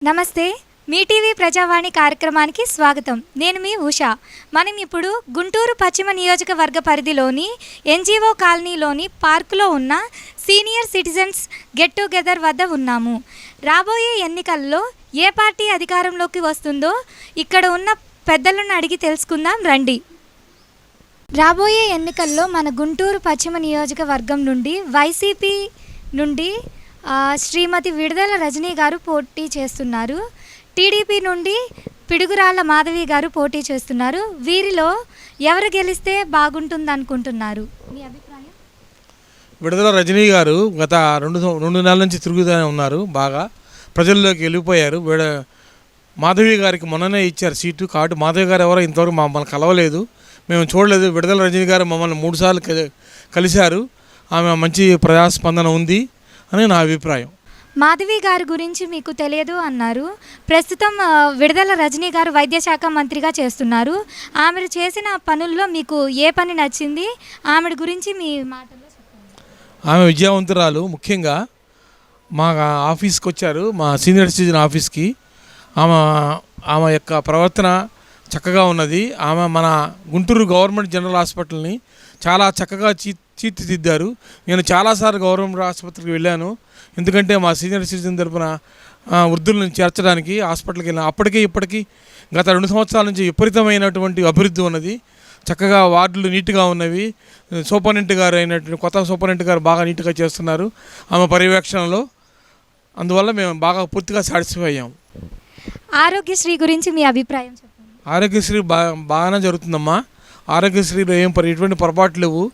నమస్తే. మీ టీవీ ప్రజావాణి కార్యక్రమానికి స్వాగతం. నేను మీ ఉషా. మనం ఇప్పుడు గుంటూరు పశ్చిమ నియోజకవర్గ పరిధిలోని ఎన్జీఓ కాలనీలోని పార్కులో ఉన్న సీనియర్ సిటిజన్స్ గెట్ టుగెదర్ వద్ద ఉన్నాము. రాబోయే ఎన్నికల్లో ఏ పార్టీ అధికారంలోకి వస్తుందో ఇక్కడ ఉన్న పెద్దలను అడిగి తెలుసుకుందాం రండి. రాబోయే ఎన్నికల్లో మన గుంటూరు పశ్చిమ నియోజకవర్గం నుండి వైసీపీ నుండి శ్రీమతి విడుదల రజనీ గారు పోటీ చేస్తున్నారు. టీడీపీ నుండి పిడుగురాళ్ళ మాధవి గారు పోటీ చేస్తున్నారు. వీరిలో ఎవరు గెలిస్తే బాగుంటుంది అనుకుంటున్నారు? మీ అభిప్రాయం? విడుదల రజనీ గారు గత రెండు నెలల నుంచి తిరుగుతూనే ఉన్నారు. బాగా ప్రజల్లోకి వెళ్ళిపోయారు. మాధవి గారికి మొన్ననే ఇచ్చారు సీటు. కాబట్టి మాధవి గారు ఎవరో ఇంతవరకు మమ్మల్ని కలవలేదు, మేము చూడలేదు. విడుదల రజనీ గారు మమ్మల్ని 3 సార్లు కలిశారు. ఆమె మంచి ప్రజాస్పందన ఉంది అని నా అభిప్రాయం. మాధవి గారి గురించి మీకు తెలియదు అన్నారు. ప్రస్తుతం విడుదల రజనీ గారు వైద్య శాఖ మంత్రిగా చేస్తున్నారు. ఆమె చేసిన పనుల్లో మీకు ఏ పని నచ్చింది? ఆమె గురించి మీ మాటల్లో చెప్పండి. ఆమె విద్యావంతురాలు. ముఖ్యంగా మా ఆఫీస్కి వచ్చారు, మా సీనియర్ సిటిజన్ ఆఫీస్కి. ఆమె యొక్క ప్రవర్తన చక్కగా ఉన్నది. ఆమె మన గుంటూరు గవర్నమెంట్ జనరల్ హాస్పిటల్ని చాలా చక్కగా తీర్చిదిద్దారు. నేను చాలాసార్లు గవర్నమెంట్ ఆసుపత్రికి వెళ్ళాను. ఎందుకంటే మా సీనియర్ సిటిజన్ తరపున వృద్ధులను చేర్చడానికి హాస్పిటల్కి వెళ్ళాను. అప్పటికీ ఇప్పటికీ గత 2 సంవత్సరాల నుంచి విపరీతమైనటువంటి అభివృద్ధి ఉన్నది. చక్కగా వార్డులు నీట్గా ఉన్నవి. సూపరింటెండెంట్ గారు అయినటువంటి కొత్త సూపరింటెండెంట్ గారు బాగా నీట్గా చేస్తున్నారు ఆమె పర్యవేక్షణలో. అందువల్ల మేము బాగా పూర్తిగా సాటిస్ఫై అయ్యాము. ఆరోగ్యశ్రీ గురించి మీ అభిప్రాయం చెప్పండి. ఆరోగ్యశ్రీ బాగానే జరుగుతుందమ్మా. ఆరోగ్యశ్రీలో ఎటువంటి పొరపాట్లు లేవు.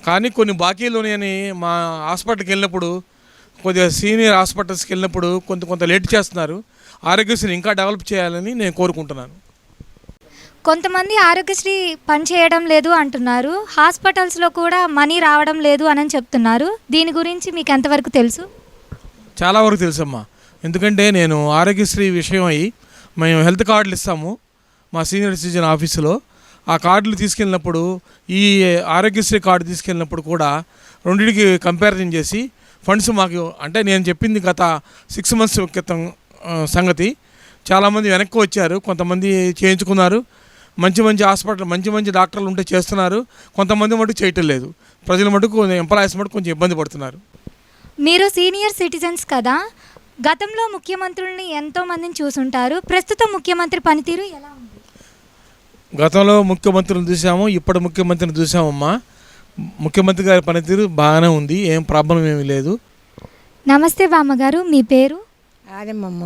కానీ కొన్ని బాకీలు ఉన్నాయని మా హాస్పిటల్కి వెళ్ళినప్పుడు, కొద్దిగా సీనియర్ హాస్పిటల్స్కి వెళ్ళినప్పుడు కొంత లేట్ చేస్తున్నారు. ఆరోగ్యశ్రీ ఇంకా డెవలప్ చేయాలని నేను కోరుకుంటున్నాను. కొంతమంది ఆరోగ్యశ్రీ పనిచేయడం లేదు అంటున్నారు. హాస్పిటల్స్లో కూడా మనీ రావడం లేదు అని చెప్తున్నారు. దీని గురించి మీకు ఎంతవరకు తెలుసు? చాలా వరకు తెలుసమ్మా. ఎందుకంటే నేను ఆరోగ్యశ్రీ విషయం అయ్యి మేము హెల్త్ కార్డులు ఇస్తాము మా సీనియర్ సిటిజన్ ఆఫీసులో. ఆ కార్డులు తీసుకెళ్ళినప్పుడు, ఈ ఆరోగ్యశ్రీ కార్డు తీసుకెళ్ళినప్పుడు కూడా రెండింటికి కంపారిజన్ చేసి ఫండ్స్ మాకు, అంటే నేను చెప్పింది గత 6 months క్రితం సంగతి. చాలామంది వెనక్కి వచ్చారు, కొంతమంది చేయించుకున్నారు. మంచి హాస్పిటల్, మంచి డాక్టర్లు ఉంటే చేస్తున్నారు. కొంతమంది మటుకు చేయటం లేదు. ప్రజల మటుకు, ఎంప్లాయీస్ మటుకు కొంచెం ఇబ్బంది పడుతున్నారు. మీరు సీనియర్ సిటిజన్స్ కదా, గతంలో ముఖ్యమంత్రుల్ని ఎంతోమందిని చూసుంటారు. ప్రస్తుతం ముఖ్యమంత్రి పనితీరు ఎలా ఉంది? గతంలో ముఖ్యమంత్రిని చూసాము, ఇప్పుడు ముఖ్యమంత్రిని చూసామమ్మా. ముఖ్యమంత్రి గారి పనితీరు బాగానే ఉంది, ఏం ప్రాబ్లం ఏమీ లేదు. నమస్తే బామ్మగారు, మీ పేరు? ఆదమ్మమ్మ.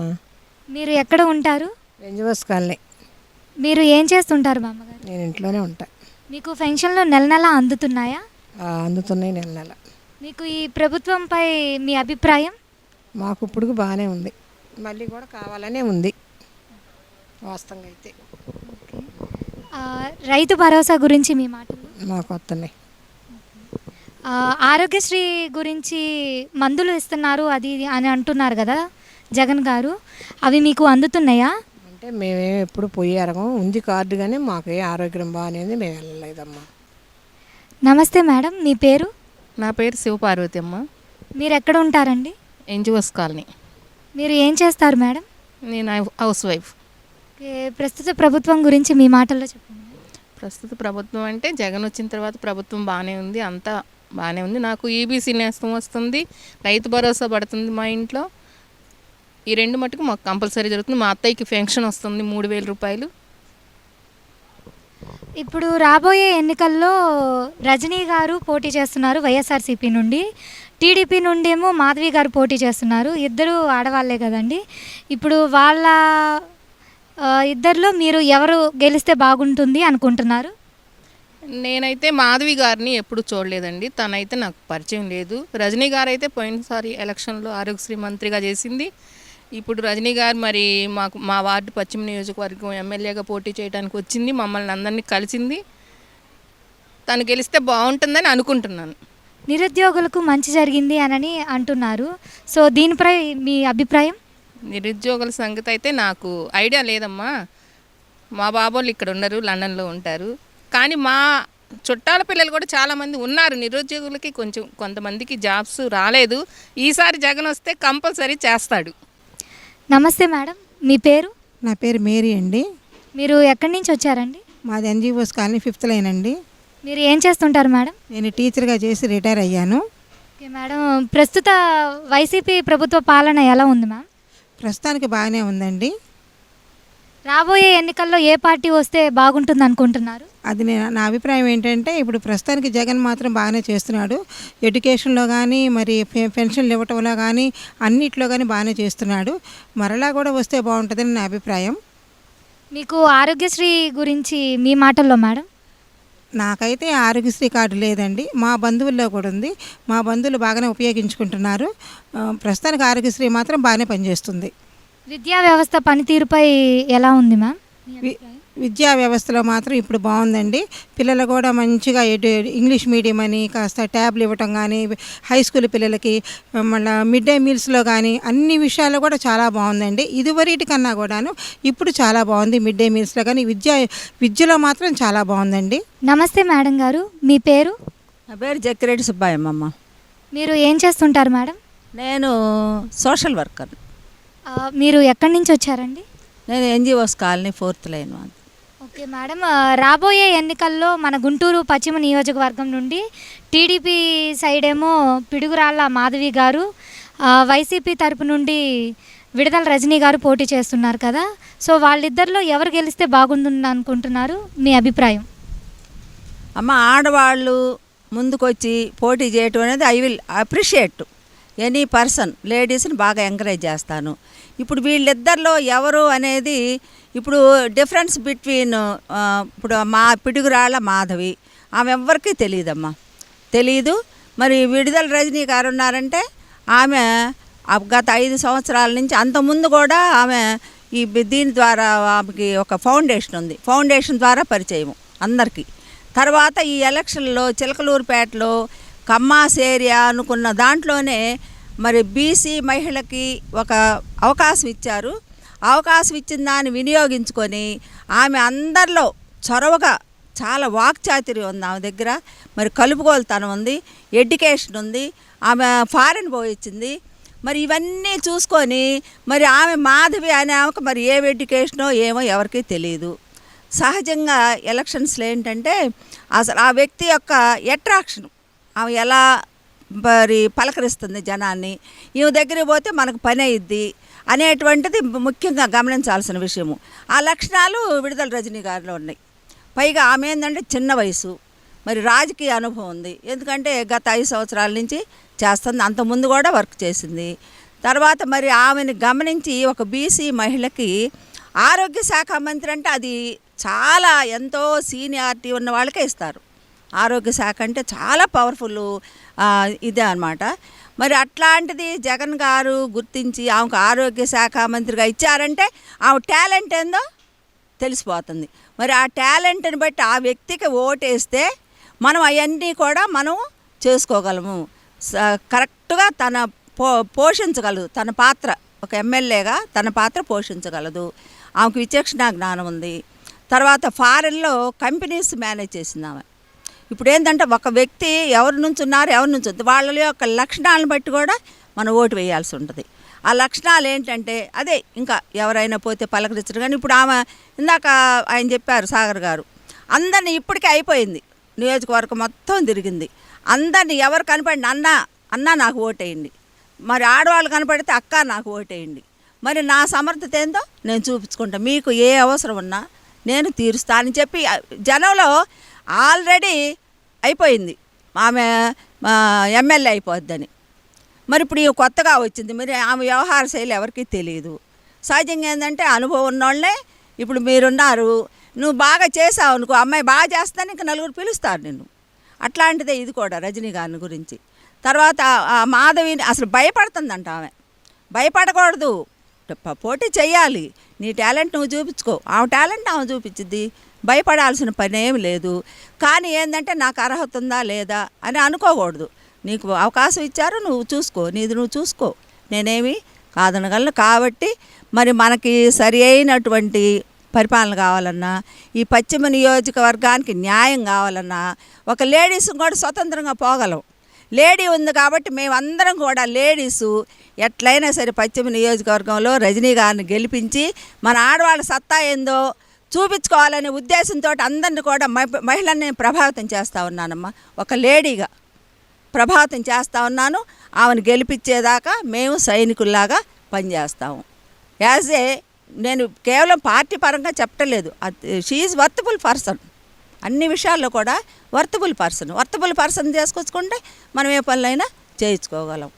మీరు ఎక్కడ ఉంటారు? NGOs colony. మీరు ఏం చేస్తుంటారు బామ్మగారు? నేను ఇంట్లోనే ఉంటా. మీకు పెన్షన్లు నెల అందుతున్నాయా? అందుతున్నాయి నెల. మీకు ఈ ప్రభుత్వంపై మీ అభిప్రాయం? మాకు ఇప్పుడు బాగానే ఉంది, మళ్ళీ కూడా కావాలనే ఉంది వాస్తవంగా అయితే. రైతు భరోసా గురించి మీ మాటలు? మాకు వస్తున్నాయి. ఆరోగ్యశ్రీ గురించి మందులు ఇస్తున్నారు అది అని అంటున్నారు కదా జగన్ గారు, అవి మీకు అందుతున్నాయా? అంటే మేమేం ఎప్పుడు పోయారమో ఉంది కార్డు, కానీ మాకు ఏ ఆరోగ్యం బాగానేది, మేము వెళ్ళలేదమ్మా. నమస్తే మేడం, మీ పేరు? నా పేరు శివపార్వతి అమ్మ. మీరు ఎక్కడ ఉంటారండి? NGOs colony. మీరు ఏం చేస్తారు మేడం? నేను హౌస్ వైఫ్. ప్రస్తుత ప్రభుత్వం గురించి మీ మాటల్లో చెప్పండి. ప్రస్తుత ప్రభుత్వం అంటే జగన్ వచ్చిన తర్వాత ప్రభుత్వం బాగానే ఉంది, అంతా బాగానే ఉంది. నాకు ఈబీసీ నేస్తం వస్తుంది, రైతు భరోసా పడుతుంది మా ఇంట్లో. ఈ 2 మటుకు మాకు కంపల్సరీ జరుగుతుంది. మా అత్తయ్యకి పెన్షన్ వస్తుంది 3,000 రూపాయలు. ఇప్పుడు రాబోయే ఎన్నికల్లో రజనీ గారు పోటీ చేస్తున్నారు వైఎస్ఆర్సీపీ నుండి, టీడీపీ నుండి ఏమో మాధవి గారు పోటీ చేస్తున్నారు. ఇద్దరు ఆడవాళ్లే కదండి. ఇప్పుడు వాళ్ళ ఇద్దరిలో మీరు ఎవరు గెలిస్తే బాగుంటుంది అనుకుంటున్నారు? నేనైతే మాధవి గారిని ఎప్పుడు చూడలేదండి, తనైతే నాకు పరిచయం లేదు. రజనీ గారు అయితే పోయినసారి ఎలక్షన్లో ఆరోగ్యశ్రీ మంత్రిగా చేసింది. ఇప్పుడు రజనీ గారు మరి మా వార్డు పశ్చిమ నియోజకవర్గం ఎమ్మెల్యేగా పోటీ చేయడానికి వచ్చింది, మమ్మల్ని అందరినీ కలిసింది. తను గెలిస్తే బాగుంటుందని అనుకుంటున్నాను. నిరుద్యోగులకు మంచి జరిగింది అని అంటున్నారు. సో దీనిపై మీ అభిప్రాయం? నిరుద్యోగుల సంగతి అయితే నాకు ఐడియా లేదమ్మా. మా బాబోళ్ళు ఇక్కడ ఉండరు, లండన్లో ఉంటారు. కానీ మా చుట్టాల పిల్లలు కూడా చాలామంది ఉన్నారు. నిరుద్యోగులకి కొంతమందికి జాబ్స్ రాలేదు. ఈసారి జగన్ వస్తే కంపల్సరీ చేస్తాడు. నమస్తే మేడం, మీ పేరు? నా పేరు మేరీ అండి. మీరు ఎక్కడి నుంచి వచ్చారండి? మాది ఎన్జిఓస్ కాలనీ 5th లైన్ అండి. మీరు ఏం చేస్తుంటారు మేడం? నేను టీచర్గా చేసి రిటైర్ అయ్యాను. ఓకే మేడం, ప్రస్తుత వైసీపీ ప్రభుత్వ పాలన ఎలా ఉంది మ్యామ్? ప్రస్తుతానికి బాగానే ఉందండి. రాబోయే ఎన్నికల్లో ఏ పార్టీ వస్తే బాగుంటుంది అనుకుంటున్నారు? అది నా అభిప్రాయం ఏంటంటే ఇప్పుడు ప్రస్తుతానికి జగన్ మాత్రం బాగానే చేస్తున్నాడు. ఎడ్యుకేషన్లో కానీ మరి పెన్షన్లు ఇవ్వటంలో కానీ అన్నిట్లో కానీ బాగానే చేస్తున్నాడు. మరలా కూడా వస్తే బాగుంటుందని నా అభిప్రాయం. మీకు ఆరోగ్యశ్రీ గురించి మీ మాటల్లో మేడం? నాకైతే ఆరోగ్యశ్రీ కార్డు లేదండి. మా బంధువుల్లో కూడా ఉంది. మా బంధువులు బాగానే ఉపయోగించుకుంటున్నారు. ప్రస్తుతానికి ఆరోగ్యశ్రీ మాత్రం బాగానే పనిచేస్తుంది. విద్యా వ్యవస్థ పనితీరుపై ఎలా ఉంది మ్యామ్? విద్యా వ్యవస్థలో మాత్రం ఇప్పుడు బాగుందండి. పిల్లలు కూడా మంచిగా ఇంగ్లీష్ మీడియం అని కాస్త ట్యాబ్లు ఇవ్వటం కానీ, హై స్కూల్ పిల్లలకి మళ్ళీ మిడ్ డే మీల్స్లో కానీ అన్ని విషయాల్లో కూడా చాలా బాగుందండి. ఇదివరటి కన్నా కూడాను ఇప్పుడు చాలా బాగుంది. మిడ్ డే మీల్స్లో కానీ విద్యలో మాత్రం చాలా బాగుందండి. నమస్తే మేడం గారు, మీ పేరు? నా పేరు జక్కిరెడ్డి సుబ్బాయమ్మ. మీరు ఏం చేస్తుంటారు మేడం? నేను సోషల్ వర్కర్. మీరు ఎక్కడి నుంచి వచ్చారండి? నేను NGOs colony 4th line. Okay madam, రాబోయే ఎన్నికల్లో మన గుంటూరు పశ్చిమ నియోజకవర్గం నుండి టీడీపీ సైడ్ ఏమో పిడుగురాళ్ళ మాధవి గారు, వైసీపీ తరపు నుండి విడుదల రజనీ గారు పోటీ చేస్తున్నారు కదా. సో వాళ్ళిద్దరిలో ఎవరు గెలిస్తే బాగుంటుంది అనుకుంటున్నారు? మీ అభిప్రాయం? అమ్మ, ఆడవాళ్ళు ముందుకొచ్చి పోటీ చేయటం అనేది I will appreciate any person. లేడీస్ని బాగా ఎంకరేజ్ చేస్తాను. ఇప్పుడు వీళ్ళిద్దరిలో ఎవరు అనేది ఇప్పుడు డిఫరెన్స్ బిట్వీన్ ఇప్పుడు మా పిడుగురాళ్ళ మాధవి ఆమె ఎవ్వరికీ తెలియదమ్మా, తెలీదు. మరి విడుదల రజనీ గారు ఉన్నారంటే ఆమె గత 5 సంవత్సరాల నుంచి అంతకుముందు కూడా ఆమె దీని ద్వారా ఆమెకి ఒక ఫౌండేషన్ ఉంది. ఫౌండేషన్ ద్వారా పరిచయం అందరికీ. తర్వాత ఈ ఎలక్షన్లో చిలకలూరుపేటలో కమ్మాస్ ఏరియా అనుకున్న దాంట్లోనే మరి బీసీ మహిళకి ఒక అవకాశం ఇచ్చారు. అవకాశం ఇచ్చిన దాన్ని వినియోగించుకొని ఆమె అందరిలో చొరవగా చాలా వాక్చాతుర్యం ఉంది ఆమె దగ్గర. మరి కలుపుగోలుతనం ఉంది, ఎడ్యుకేషన్ ఉంది, ఆమె ఫారెన్ పోయించింది. మరి ఇవన్నీ చూసుకొని మరి ఆమె మాధవి అనే ఆమెకు మరి ఏ ఎడ్యుకేషనో ఏమో ఎవరికీ తెలియదు. సహజంగా ఎలక్షన్స్లో ఏంటంటే అసలు ఆ వ్యక్తి యొక్క అట్రాక్షన్, ఆమె ఎలా మరి పలకరిస్తుంది జనాన్ని, ఈమె దగ్గరికి పోతే మనకు పని అయ్యిద్ది అనేటువంటిది ముఖ్యంగా గమనించాల్సిన విషయము. ఆ లక్షణాలు విడుదల రజనీ గారిలో ఉన్నాయి. పైగా ఆమె ఏంటంటే చిన్న వయసు, మరి రాజకీయ అనుభవం ఉంది. ఎందుకంటే గత 5 సంవత్సరాల నుంచి చేస్తుంది, అంతకుముందు కూడా వర్క్ చేసింది. తర్వాత మరి ఆమెను గమనించి ఒక బీసీ మహిళకి ఆరోగ్య శాఖ మంత్రి అంటే అది చాలా ఎంతో సీనియారిటీ ఉన్న వాళ్ళకే ఇస్తారు. ఆరోగ్య శాఖ అంటే చాలా పవర్ఫుల్ ఇదే అన్నమాట. మరి అట్లాంటిది జగన్ గారు గుర్తించి ఆమెకు ఆరోగ్య శాఖ మంత్రిగా ఇచ్చారంటే ఆమె టాలెంట్ ఏందో తెలిసిపోతుంది. మరి ఆ టాలెంట్ని బట్టి ఆ వ్యక్తికి ఓటేస్తే మనం అవన్నీ కూడా మనం చేసుకోగలము. కరెక్ట్గా తన పోషించగలదు, తన పాత్ర ఒక ఎమ్మెల్యేగా తన పాత్ర పోషించగలదు. ఆమెకు విచక్షణ జ్ఞానం ఉంది. తర్వాత ఫారెన్లో కంపెనీస్ మేనేజ్ చేసింది ఆమె. ఇప్పుడు ఏంటంటే ఒక వ్యక్తి ఎవరి నుంచి ఉన్నారు, ఎవరి నుంచి ఉంది, వాళ్ళ యొక్క లక్షణాలను బట్టి కూడా మనం ఓటు వేయాల్సి ఉంటుంది. ఆ లక్షణాలు ఏంటంటే అదే ఇంకా ఎవరైనా పోతే పలకరించడం. కానీ ఇప్పుడు ఆమె ఇందాక ఆయన చెప్పారు సాగర్ గారు, అందరినీ ఇప్పటికే అయిపోయింది, నియోజకవర్గం మొత్తం తిరిగింది. అందరినీ ఎవరు కనపడిన అన్న నాకు ఓటేయండి, మరి ఆడవాళ్ళు కనపడితే అక్క నాకు ఓటేయండి, మరి నా సమర్థత ఏందో నేను చూపించుకుంటా, మీకు ఏ అవసరం ఉన్నా నేను తీరుస్తా అని చెప్పి జనంలో ఆల్రెడీ అయిపోయింది ఆమె ఎమ్మెల్యే అయిపోద్దని. మరి ఇప్పుడు ఈ కొత్తగా వచ్చింది, మరి ఆమె వ్యవహార శైలి ఎవరికీ తెలియదు. సహజంగా ఏంటంటే అనుభవం ఉన్నోళ్ళే ఇప్పుడు మీరున్నారు, నువ్వు బాగా చేసావు అనుకో, అమ్మాయి బాగా చేస్తాను ఇంకా నలుగురు పిలుస్తారు నిన్ను. అట్లాంటిదే ఇది కూడా రజనీ గారిని గురించి. తర్వాత మాధవిని అసలు భయపడుతుందంట ఆమె. భయపడకూడదు, పోటీ చెయ్యాలి, నీ టాలెంట్ నువ్వు చూపించుకో, ఆమె టాలెంట్ ఆమె చూపించింది, భయపడాల్సిన పని ఏమి లేదు. కానీ ఏంటంటే నాకు అర్హత ఉందా లేదా అని అనుకోకూడదు. నీకు అవకాశం ఇచ్చారు, నువ్వు చూసుకో, నీది నువ్వు చూసుకో, నేనేమి కాదనగలను. కాబట్టి మరి మనకి సరి అయినటువంటి పరిపాలన కావాలన్నా, ఈ పశ్చిమ నియోజకవర్గానికి న్యాయం కావాలన్నా ఒక లేడీస్ని కూడా స్వతంత్రంగా పోగలం. లేడీ ఉంది కాబట్టి మేమందరం కూడా లేడీసు ఎట్లయినా సరే పశ్చిమ నియోజకవర్గంలో రజనీ గారిని గెలిపించి మన ఆడవాళ్ళ సత్తా ఏందో చూపించుకోవాలనే ఉద్దేశంతో అందరిని కూడా మహిళల్ని ప్రభావితం చేస్తూ ఉన్నానమ్మా. ఒక లేడీగా ప్రభావితం చేస్తూ ఉన్నాను. ఆమెను గెలిపించేదాకా మేము సైనికుల్లాగా పనిచేస్తాము. నేను కేవలం పార్టీ పరంగా చెప్పలేదు, షీ ఈజ్ వర్తబుల్ పర్సన్. అన్ని విషయాల్లో కూడా వర్తబుల్ పర్సన్ చేసుకొచ్చుకుంటే మనం ఏ పనులైనా చేయించుకోగలం.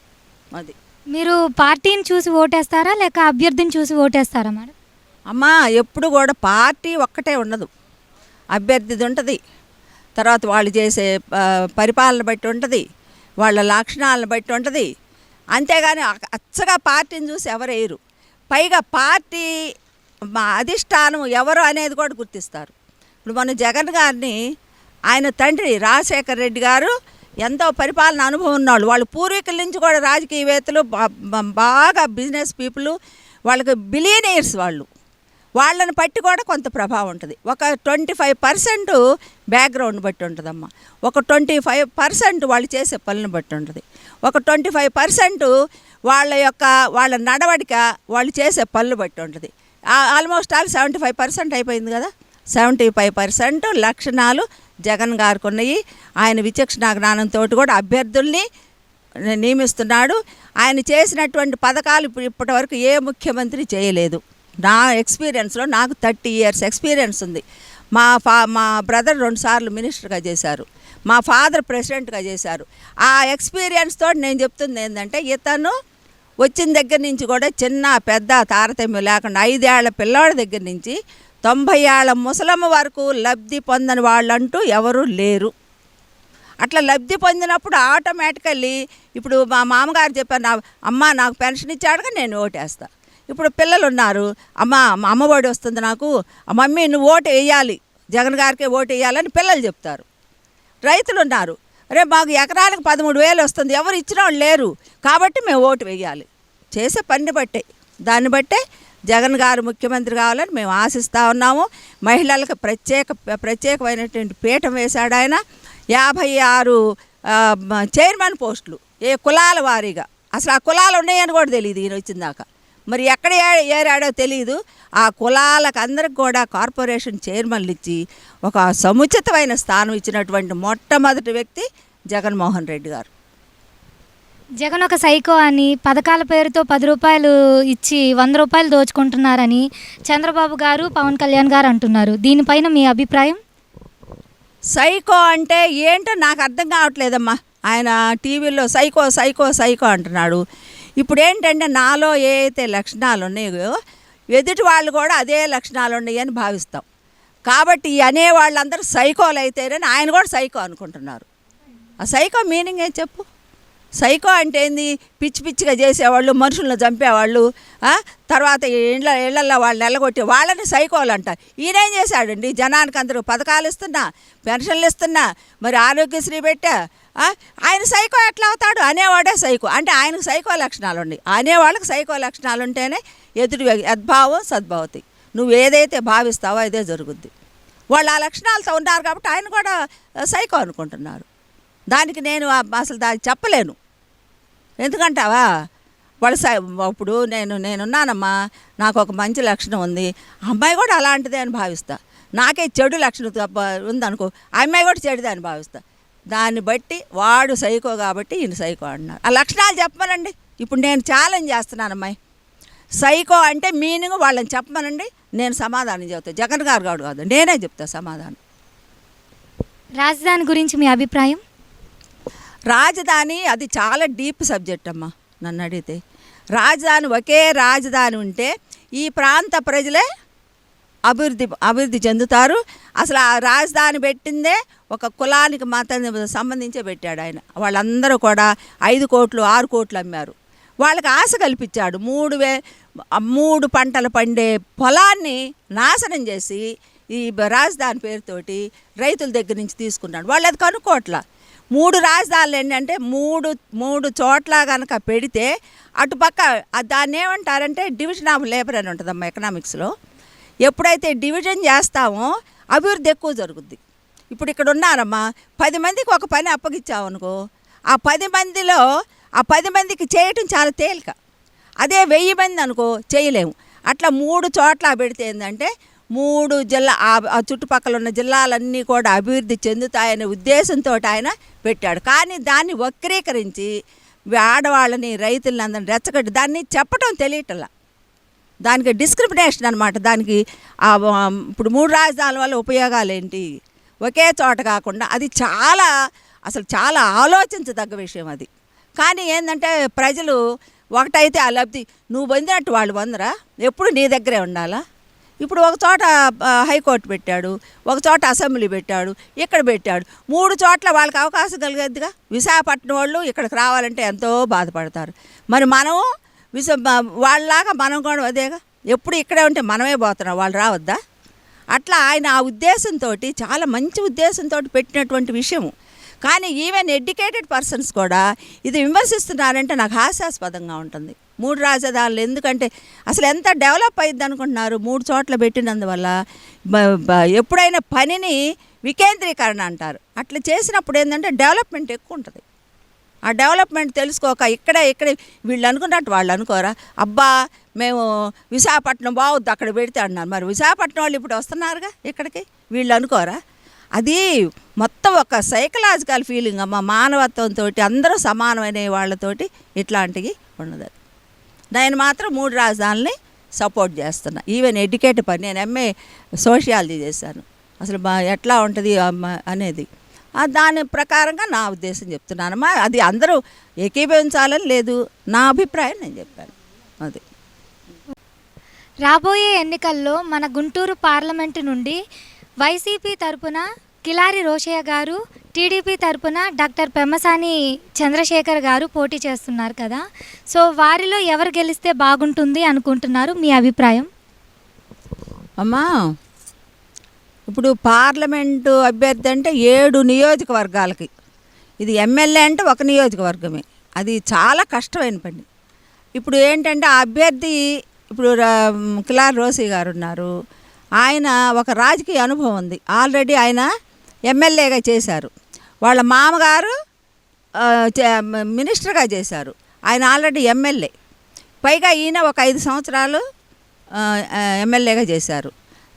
అది మీరు పార్టీని చూసి ఓటేస్తారా లేక అభ్యర్థిని చూసి ఓటేస్తారా మేడం? అమ్మా, ఎప్పుడు కూడా పార్టీ ఒక్కటే ఉండదు, అభ్యర్థిది ఉంటుంది, తర్వాత వాళ్ళు చేసే పరిపాలన బట్టి ఉంటుంది, వాళ్ళ లక్షణాలను బట్టి ఉంటుంది. అంతేగాని అచ్చగా పార్టీని చూసి ఎవరు వేయరు. పైగా పార్టీ అధిష్టానం ఎవరు అనేది కూడా గుర్తిస్తారు. ఇప్పుడు మన జగన్ గారిని ఆయన తండ్రి రాజశేఖర రెడ్డి గారు ఎంతో పరిపాలన అనుభవం ఉన్నవాళ్ళు, వాళ్ళు పూర్వీకుల నుంచి కూడా రాజకీయవేత్తలు, బాగా బిజినెస్ పీపుల్, వాళ్ళకి బిలియనీర్స్, వాళ్ళని బట్టి కూడా కొంత ప్రభావం ఉంటుంది. ఒక 25% బ్యాక్గ్రౌండ్ బట్టి ఉంటుందమ్మా. ఒక 25% వాళ్ళు చేసే పనులను బట్టి ఉంటుంది. ఒక 25% వాళ్ళ నడవడిక, వాళ్ళు చేసే పనులు బట్టి ఉంటుంది. ఆల్మోస్ట్ 75% అయిపోయింది కదా. 75% లక్షణాలు జగన్ గారికి ఉన్నాయి. ఆయన విచక్షణ జ్ఞానంతో కూడా అభ్యర్థుల్ని నియమిస్తున్నాడు. ఆయన చేసినటువంటి పథకాలు ఇప్పటి వరకు ఏ ముఖ్యమంత్రి చేయలేదు. నా ఎక్స్పీరియన్స్లో నాకు 30 years ఎక్స్పీరియన్స్ ఉంది. మా బ్రదర్ 2 సార్లు మినిస్టర్గా చేశారు, మా ఫాదర్ ప్రెసిడెంట్గా చేశారు. ఆ ఎక్స్పీరియన్స్తో నేను చెప్తుంది ఏంటంటే, ఇతను వచ్చిన దగ్గర నుంచి కూడా చిన్న పెద్ద తారతమ్యం లేకుండా 5 ఏళ్ల పిల్లాడి దగ్గర నుంచి 90 ఏళ్ల ముసలమ్మ వరకు లబ్ధి పొందని వాళ్ళంటూ ఎవరూ లేరు. అట్లా లబ్ధి పొందినప్పుడు ఆటోమేటికల్లీ ఇప్పుడు మా మామగారు చెప్పారు, అమ్మ నాకు పెన్షన్ ఇచ్చాడుగా నేను ఓటేస్తా. ఇప్పుడు పిల్లలు ఉన్నారు, అమ్మ మా అమ్మఒడి వస్తుంది నాకు, మమ్మీ నువ్వు ఓటు వేయాలి, జగన్ గారికే ఓటు వేయాలని పిల్లలు చెప్తారు. రైతులు ఉన్నారు, రేపు మాకు ఎకరానికి 13,000 వస్తుంది, ఎవరు ఇచ్చిన వాళ్ళు లేరు కాబట్టి మేము ఓటు వేయాలి. చేసే పని బట్టే, దాన్ని బట్టే జగన్ గారు ముఖ్యమంత్రి కావాలని మేము ఆశిస్తూ ఉన్నాము. మహిళలకు ప్రత్యేకమైనటువంటి పీఠం వేశాడు ఆయన. 56 చైర్మన్ పోస్టులు, ఏ కులాల వారీగా. అసలు ఆ కులాలు ఉన్నాయని కూడా తెలియదు ఈయన వచ్చిందాకా. మరి ఎక్కడ ఏరాడో తెలియదు. ఆ కులాలకు అందరికి కూడా కార్పొరేషన్ చైర్మన్లు ఇచ్చి ఒక సముచితమైన స్థానం ఇచ్చినటువంటి మొట్టమొదటి వ్యక్తి జగన్మోహన్ రెడ్డి గారు. జగన్ ఒక సైకో అని, పథకాల పేరుతో 10 రూపాయలు ఇచ్చి 100 రూపాయలు దోచుకుంటున్నారని చంద్రబాబు గారు, పవన్ కళ్యాణ్ గారు అంటున్నారు. దీనిపైన మీ అభిప్రాయం? సైకో అంటే ఏంటో నాకు అర్థం కావట్లేదమ్మా. ఆయన టీవీలో సైకో సైకో సైకో అంటున్నాడు. ఇప్పుడు ఏంటంటే, నాలో ఏ అయితే లక్షణాలు ఉన్నాయో ఎదుటి వాళ్ళు కూడా అదే లక్షణాలు ఉన్నాయని భావిస్తాం. కాబట్టి ఈ అనేవాళ్ళందరూ సైకోలు అయితేనని ఆయన కూడా సైకో అనుకుంటున్నారు. ఆ సైకో మీనింగ్ ఏం చెప్పు? సైకో అంటే ఏంది? పిచ్చి పిచ్చిగా చేసేవాళ్ళు, మనుషులను చంపేవాళ్ళు, తర్వాత ఇళ్లల్లో వాళ్ళని ఎల్లగొట్టే వాళ్ళని సైకోలు అంటారు. ఈయనేం చేశాడండి? జనానికి అందరూ పథకాలు ఇస్తున్నా, పెన్షన్లు ఇస్తున్నా, మరి ఆరోగ్యశ్రీ పెట్టా. ఆయన సైకో ఎట్లా అవుతాడు? అనేవాడే సైకో అంటే ఆయనకు సైకో లక్షణాలు ఉన్నాయి. అనేవాళ్ళకి సైకో లక్షణాలు ఉంటేనే ఎదుటి యద్భావం సద్భావతి. నువ్వు ఏదైతే భావిస్తావో అదే జరుగుద్ది. వాళ్ళు ఆ లక్షణాలతో ఉన్నారు కాబట్టి ఆయన కూడా సైకో అనుకుంటున్నారు. దానికి నేను అసలు దానికి చెప్పలేను. ఎందుకంటావా? వాళ్ళు ఇప్పుడు నేనున్నానమ్మా, నాకు ఒక మంచి లక్షణం ఉంది, అమ్మాయి కూడా అలాంటిదే అని భావిస్తా. నాకే చెడు లక్షణం ఉందనుకో, ఆ అమ్మాయి కూడా చెడుదే అని భావిస్తా. దాన్ని బట్టి వాడు సైకో కాబట్టి ఈయన సైకో అంటున్నారు. ఆ లక్షణాలు చెప్పమనండి. ఇప్పుడు నేను ఛాలెంజ్ చేస్తున్నాను అమ్మాయి, సైకో అంటే మీనింగ్ వాళ్ళని చెప్పమనండి, నేను సమాధానం చెప్తాను. జగన్ గారు కాదు, నేనే చెప్తా సమాధానం. రాజధాని గురించి మీ అభిప్రాయం? రాజధాని అది చాలా డీప్ సబ్జెక్ట్ అమ్మా. నన్ను అడిగితే ఒకే రాజధాని ఉంటే ఈ ప్రాంత ప్రజలే అభివృద్ధి చెందుతారు. అసలు ఆ రాజధాని పెట్టిందే ఒక కులానికి మతానికి సంబంధించే పెట్టాడు ఆయన. వాళ్ళందరూ కూడా 5 కోట్లు 6 కోట్లు అమ్మారు. వాళ్ళకి ఆశ కల్పించాడు. 3 పంటలు పండే పొలాన్ని నాశనం చేసి ఈ రాజధాని పేరుతోటి రైతుల దగ్గర నుంచి తీసుకున్నాడు. వాళ్ళు అది కనుక్కోట్ల. 3 రాజధానులు ఏంటంటే 3 చోట్ల కనుక పెడితే అటుపక్క దాన్ని ఏమంటారంటే డివిజన్ ఆఫ్ లేబర్ అని ఉంటుందమ్మా ఎకనామిక్స్లో. ఎప్పుడైతే డివిజన్ చేస్తామో అభివృద్ధి ఎక్కువ జరుగుద్ది. ఇప్పుడు ఇక్కడ ఉన్నారమ్మా, 10 మందికి ఒక పని అప్పగిచ్చామనుకో, ఆ 10 మందిలో ఆ 10 మందికి చేయటం చాలా తేలిక. అదే 1000 మంది అనుకో చేయలేము. అట్లా 3 చోట్ల పెడితే ఏంటంటే 3 జిల్లా ఆ చుట్టుపక్కల ఉన్న జిల్లాలన్నీ కూడా అభివృద్ధి చెందుతాయనే ఉద్దేశంతో ఆయన పెట్టాడు. కానీ దాన్ని వక్రీకరించి ఆడవాళ్ళని రైతులని అందరిని రెచ్చగొట్టి దాన్ని చెప్పడం తెలియటల్లా. దానికి డిస్క్రిమినేషన్ అనమాట. దానికి ఇప్పుడు 3 రాజధానుల వల్ల ఉపయోగాలు ఏంటి, ఒకే చోట కాకుండా అది అసలు చాలా ఆలోచించదగ్గ విషయం అది. కానీ ఏంటంటే ప్రజలు ఒకటైతే ఆ లబ్ధి నువ్వు పొందినట్టు వాళ్ళు పొందరా, ఎప్పుడు నీ దగ్గరే ఉండాలా. ఇప్పుడు ఒక చోట హైకోర్టు పెట్టాడు, ఒక చోట అసెంబ్లీ పెట్టాడు, ఇక్కడ పెట్టాడు, 3 చోట్ల వాళ్ళకి అవకాశం కలిగేదిగా. విశాఖపట్నం వాళ్ళు ఇక్కడికి రావాలంటే ఎంతో బాధపడతారు. మరి మనం వాళ్ళలాగా మనం కూడా అదేగా, ఎప్పుడు ఇక్కడే ఉంటే మనమే పోతున్నాం, వాళ్ళు రావద్దా? అట్లా ఆయన ఆ ఉద్దేశంతో చాలా మంచి ఉద్దేశంతో పెట్టినటువంటి విషయము. కానీ ఈవెన్ ఎడ్యుకేటెడ్ పర్సన్స్ కూడా ఇది విమర్శిస్తున్నారంటే నాకు హాస్యాస్పదంగా ఉంటుంది. 3 రాజధానులు ఎందుకంటే అసలు ఎంత డెవలప్ అయ్యింది అనుకుంటున్నారు 3 చోట్ల పెట్టినందువల్ల. ఎప్పుడైనా పనిని వికేంద్రీకరణ అంటారు. అట్లా చేసినప్పుడు ఏంటంటే డెవలప్మెంట్ ఎక్కువ ఉంటుంది. ఆ డెవలప్మెంట్ తెలుసుకోక ఇక్కడ వీళ్ళు అనుకున్నట్టు వాళ్ళు అనుకోరా, అబ్బా మేము విశాఖపట్నం బాగుద్ది అక్కడ పెడితే అన్నారు. మరి విశాఖపట్నం వాళ్ళు ఇప్పుడు వస్తున్నారుగా ఇక్కడికి, వీళ్ళు అనుకోరా? అది మొత్తం ఒక సైకలాజికల్ ఫీలింగ్ అమ్మ. మానవత్వంతో అందరూ సమానమైన వాళ్ళతోటి ఇట్లాంటివి ఉన్నది. నేను మాత్రం 3 రాజధానులని సపోర్ట్ చేస్తున్నా. ఈవెన్ ఎడ్యుకేటెడ్ పని, నేను ఎంఏ సోషియాలజీ చేశాను. అసలు ఎట్లా ఉంటుంది అనేది దాని ప్రకారంగా నా ఉద్దేశం చెప్తున్నానమ్మా. అది అందరూ ఏకీభవించాలని లేదు, నా అభిప్రాయం నేను చెప్పాను. అది రాబోయే ఎన్నికల్లో మన గుంటూరు పార్లమెంటు నుండి వైసీపీ తరపున కిలారి రోషయ్య గారు, టీడీపీ తరపున డాక్టర్ పెమ్మసాని చంద్రశేఖర్ గారు పోటీ చేస్తున్నారు కదా. సో వారిలో ఎవరు గెలిస్తే బాగుంటుంది అనుకుంటున్నారు, మీ అభిప్రాయం? అమ్మా, ఇప్పుడు పార్లమెంటు అభ్యర్థి అంటే 7 నియోజకవర్గాలకి, ఇది ఎమ్మెల్యే అంటే 1 నియోజకవర్గమే. అది చాలా కష్టమైన పని. ఇప్పుడు ఏంటంటే ఆ అభ్యర్థి ఇప్పుడు కిలారి రోషయ్య గారు ఉన్నారు. ఆయన ఒక రాజకీయ అనుభవం ఉంది. ఆల్రెడీ ఆయన ఎమ్మెల్యేగా చేశారు. వాళ్ళ మామగారు మినిస్టర్గా చేశారు. ఆయన ఆల్రెడీ ఎమ్మెల్యే. పైగా ఈయన ఒక 5 సంవత్సరాలు ఎమ్మెల్యేగా చేశారు.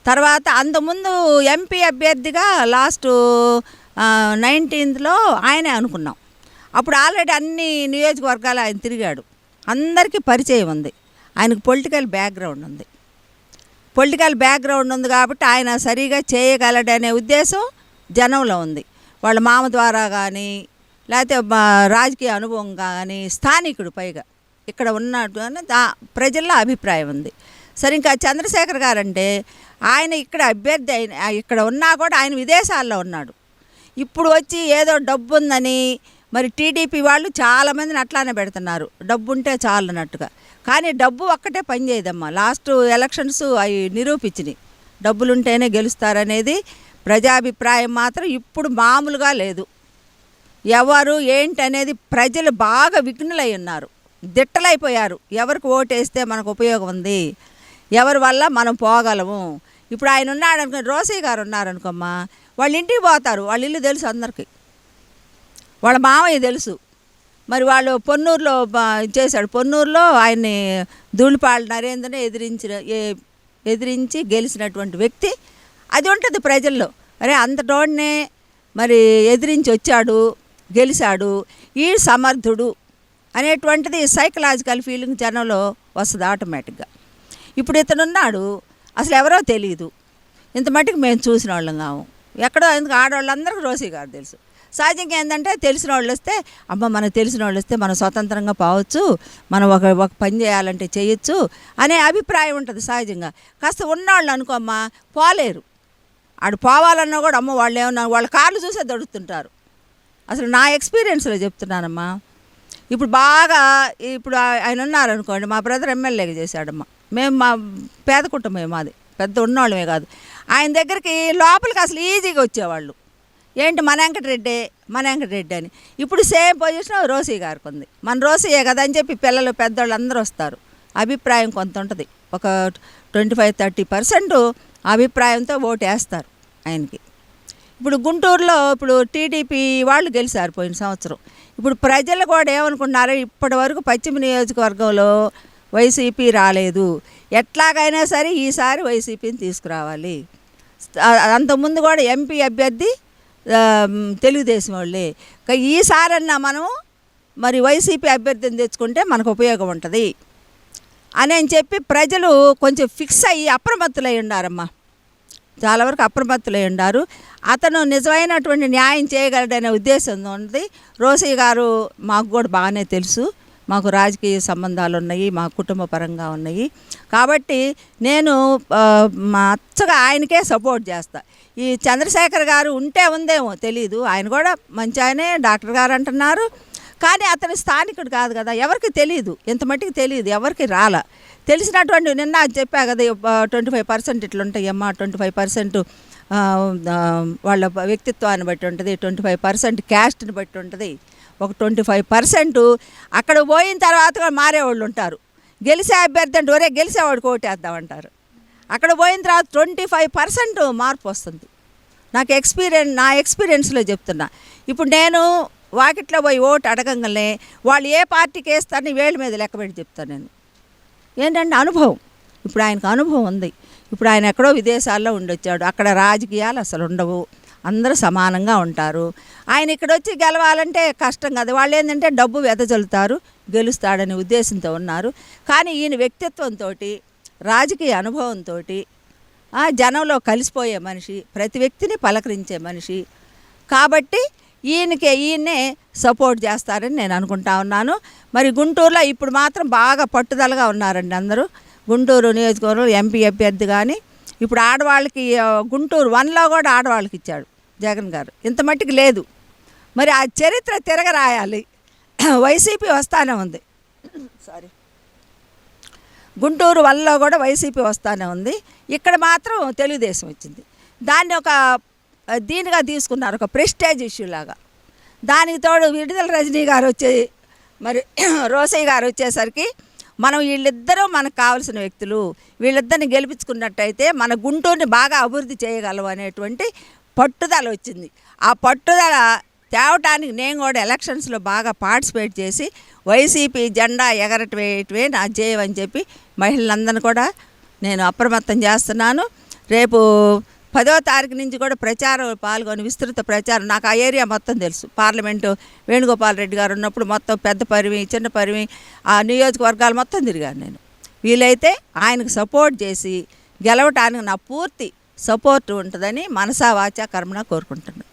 తర్వాత అంతకుముందు ఎంపీ అభ్యర్థిగా లాస్ట్ 19th ఆయనే అనుకున్నాం. అప్పుడు ఆల్రెడీ అన్ని నియోజకవర్గాలు ఆయన తిరిగాడు. అందరికీ పరిచయం ఉంది. ఆయనకు పొలిటికల్ బ్యాక్గ్రౌండ్ ఉంది కాబట్టి ఆయన సరిగా చేయగలడనే ఉద్దేశం జనంలో ఉంది. వాళ్ళ మామ ద్వారా కానీ లేకపోతే రాజకీయ అనుభవం కానీ స్థానికుడు పైగా ఇక్కడ ఉన్నట్టు అని ప్రజల్లో అభిప్రాయం ఉంది. సరే, ఇంకా చంద్రశేఖర్ గారు అంటే ఆయన ఇక్కడ అభ్యర్థి ఇక్కడ ఉన్నా కూడా ఆయన విదేశాల్లో ఉన్నాడు. ఇప్పుడు వచ్చి ఏదో డబ్బు ఉందని మరి టీడీపీ వాళ్ళు చాలామందిని అట్లానే పెడుతున్నారు, డబ్బు ఉంటే చాలు అన్నట్టుగా. కానీ డబ్బు ఒక్కటే పనిచేయదమ్మా. లాస్ట్ ఎలక్షన్స్ అవి నిరూపించినాయి, డబ్బులుంటేనే గెలుస్తారనేది ప్రజాభిప్రాయం మాత్రం ఇప్పుడు మామూలుగా లేదు. ఎవరు ఏంటి అనేది ప్రజలు బాగా విఘ్నులై ఉన్నారు, దిట్టలైపోయారు. ఎవరికి ఓటేస్తే మనకు ఉపయోగం ఉంది, ఎవరి వల్ల మనం పోగలము. ఇప్పుడు ఆయన ఉన్నాడు అనుకో, రోషయ్య గారు ఉన్నారనుకోమ్మా, వాళ్ళ ఇంటికి పోతారు. వాళ్ళ ఇల్లు తెలుసు అందరికీ, వాళ్ళ మామయ్య తెలుసు. మరి వాళ్ళు పొన్నూరులో చేశాడు. పొన్నూరులో ఆయన్ని ధూళిపాళ్ళ నరేంద్రని ఎదిరించి గెలిచినటువంటి వ్యక్తి. అది ఉంటుంది ప్రజల్లో, అరే అంతటోడినే మరి ఎదిరించి వచ్చాడు, గెలిచాడు, ఈ సమర్థుడు అనేటువంటిది సైకలాజికల్ ఫీలింగ్ జనంలో వస్తుంది ఆటోమేటిక్గా. ఇప్పుడు ఇతనున్నాడు, అసలు ఎవరో తెలియదు, ఇంత మట్టుకు మేము చూసిన వాళ్ళం కాము. ఎక్కడో ఎందుకు ఆడవాళ్ళందరికీ రోషయ్య గారు తెలుసు. సహజంగా ఏంటంటే తెలిసిన వాళ్ళు వస్తే, అమ్మ మనకు తెలిసిన వాళ్ళు వస్తే మనం స్వతంత్రంగా పోవచ్చు, మనం ఒక పని చేయాలంటే చేయొచ్చు అనే అభిప్రాయం ఉంటుంది సహజంగా. కాస్త ఉన్నవాళ్ళు అనుకోమ్మా పోలేరు, ఆడు పోవాలన్నా కూడా అమ్మ వాళ్ళు ఏమన్నా వాళ్ళ కార్లు చూసే దొరుకుతుంటారు. అసలు నా ఎక్స్పీరియన్స్లో చెప్తున్నానమ్మా. ఇప్పుడు బాగా ఇప్పుడు ఆయన ఉన్నారనుకోండి, మా బ్రదర్ ఎమ్మెల్యేగా చేశాడమ్మా. మేము మా పేద కుటుంబమే, మాది పెద్ద ఉన్నవాళ్ళమే కాదు. ఆయన దగ్గరికి లోపలికి అసలు ఈజీగా వచ్చేవాళ్ళు. ఏంటి మన వెంకటరెడ్డి అని. ఇప్పుడు సేమ్ పొజిషన్ రోషయ్య గారికి ఉంది. మన రోషయ్యే కదా అని చెప్పి పిల్లలు పెద్దవాళ్ళు అందరూ వస్తారు. అభిప్రాయం కొంత ఉంటుంది, ఒక 25-30% అభిప్రాయంతో ఓటు వేస్తారు ఆయనకి. ఇప్పుడు గుంటూరులో ఇప్పుడు టీడీపీ వాళ్ళు గెలిచారు పోయిన సంవత్సరం. ఇప్పుడు ప్రజలు కూడా ఏమనుకుంటున్నారు, ఇప్పటి వరకు పశ్చిమ నియోజకవర్గంలో వైసీపీ రాలేదు, ఎట్లాగైనా సరే ఈసారి వైసీపీని తీసుకురావాలి. అంతకుముందు కూడా ఎంపీ అభ్యర్థి తెలుగుదేశం వాళ్ళే. ఈసారన్నా మనం మరి వైసీపీ అభ్యర్థిని తెచ్చుకుంటే మనకు ఉపయోగం ఉంటుంది అని చెప్పి ప్రజలు కొంచెం ఫిక్స్ అయ్యి అప్రమత్తులై ఉన్నారమ్మా. చాలా వరకు అప్రమత్తులై ఉన్నారు. అతను నిజమైనటువంటి న్యాయం చేయగలడనే ఉద్దేశం ఉంది. రోసయ్య గారు మాకు కూడా బాగానే తెలుసు, మాకు రాజకీయ సంబంధాలు ఉన్నాయి, మా కుటుంబ పరంగా ఉన్నాయి. కాబట్టి నేను అచ్చగా ఆయనకే సపోర్ట్ చేస్తా. ఈ చంద్రశేఖర్ గారు ఉంటే ఉందేమో తెలీదు, ఆయన కూడా మంచి ఆయనే, డాక్టర్ గారు అంటున్నారు. కానీ అతను స్థానికుడు కాదు కదా, ఎవరికి తెలియదు, ఇంత మట్టికి తెలియదు, ఎవరికి రాలా. తెలిసినటువంటి నిన్న చెప్పా కదా 25% ఇట్లుంటాయమ్మా, 25% వాళ్ళ వ్యక్తిత్వాన్ని బట్టి ఉంటుంది, 25% క్యాస్ట్ని బట్టి ఉంటుంది, ఒక 25% అక్కడ పోయిన తర్వాత మారేవాళ్ళు ఉంటారు. గెలిచే అభ్యర్థి అంటే ఒరే గెలిచేవాడు ఓటేద్దామంటారు. అక్కడ పోయిన తర్వాత 25% మార్పు వస్తుంది. నా ఎక్స్పీరియన్స్లో చెప్తున్నా. ఇప్పుడు నేను వాకిట్లో పోయి ఓటు అడగంగానే వాళ్ళు ఏ పార్టీకి వేస్తారని వేళ్ళ మీద లెక్కబెట్టి చెప్తాను నేను. ఏంటంటే అనుభవం, ఇప్పుడు ఆయనకు అనుభవం ఉంది. ఇప్పుడు ఆయన ఎక్కడో విదేశాల్లో ఉండొచ్చాడు, అక్కడ రాజకీయాలు అసలు ఉండవు, అందరూ సమానంగా ఉంటారు. ఆయన ఇక్కడ వచ్చి గెలవాలంటే కష్టం కదా. వాళ్ళు ఏంటంటే డబ్బు వెదజల్లుతారు, గెలుస్తాడనే ఉద్దేశంతో ఉన్నారు. కానీ ఈయన వ్యక్తిత్వంతో, రాజకీయ అనుభవంతో, జనంలో కలిసిపోయే మనిషి, ప్రతి వ్యక్తిని పలకరించే మనిషి. కాబట్టి ఈయన్నే సపోర్ట్ చేస్తారని నేను అనుకుంటా ఉన్నాను. మరి గుంటూరులో ఇప్పుడు మాత్రం బాగా పట్టుదలగా ఉన్నారండి అందరూ. గుంటూరు నియోజకవర్గంలో ఎంపీ అభ్యర్థి కానీ ఇప్పుడు ఆడవాళ్ళకి గుంటూరు 1లో కూడా ఆడవాళ్ళకి ఇచ్చాడు జగన్ గారు, ఇంత మట్టికి లేదు. మరి ఆ చరిత్ర తిరగరాయాలి. వైసీపీ వస్తానే ఉంది, గుంటూరు 1లో కూడా వైసీపీ వస్తానే ఉంది, ఇక్కడ మాత్రం తెలుగుదేశం వచ్చింది. దాన్ని ఒక దీనిగా తీసుకున్నారు, ఒక ప్రెస్టేజ్ ఇష్యూ లాగా. దానికి తోడు విడుదల రజనీ గారు మరి రోసయ్య గారు వచ్చేసరికి మనం వీళ్ళిద్దరూ మనకు కావాల్సిన వ్యక్తులు, వీళ్ళిద్దరిని గెలిపించుకున్నట్టయితే మన గుంటూరుని బాగా అభివృద్ధి చేయగలవు అనేటువంటి పట్టుదల వచ్చింది. ఆ పట్టుదల తేవటానికి నేను కూడా ఎలక్షన్స్లో బాగా పార్టిసిపేట్ చేసి వైసీపీ జెండా ఎగరటమే నా జయం అని చెప్పి మహిళలందరినీ కూడా నేను అప్రమత్తం చేస్తున్నాను. రేపు 10వ తారీఖు నుంచి కూడా ప్రచారం పాల్గొని విస్తృత ప్రచారం, నాకు ఆ ఏరియా మొత్తం తెలుసు. పార్లమెంటు వేణుగోపాల్ రెడ్డి గారు ఉన్నప్పుడు మొత్తం పెద్ద పరివి, చిన్న పరివి, ఆ నియోజకవర్గాలు మొత్తం తిరిగాను నేను. వీలైతే ఆయనకు సపోర్ట్ చేసి గెలవటానికి నా పూర్తి సపోర్ట్ ఉంటుందని మనసా వాచా కర్మణ కోరుకుంటున్నాను.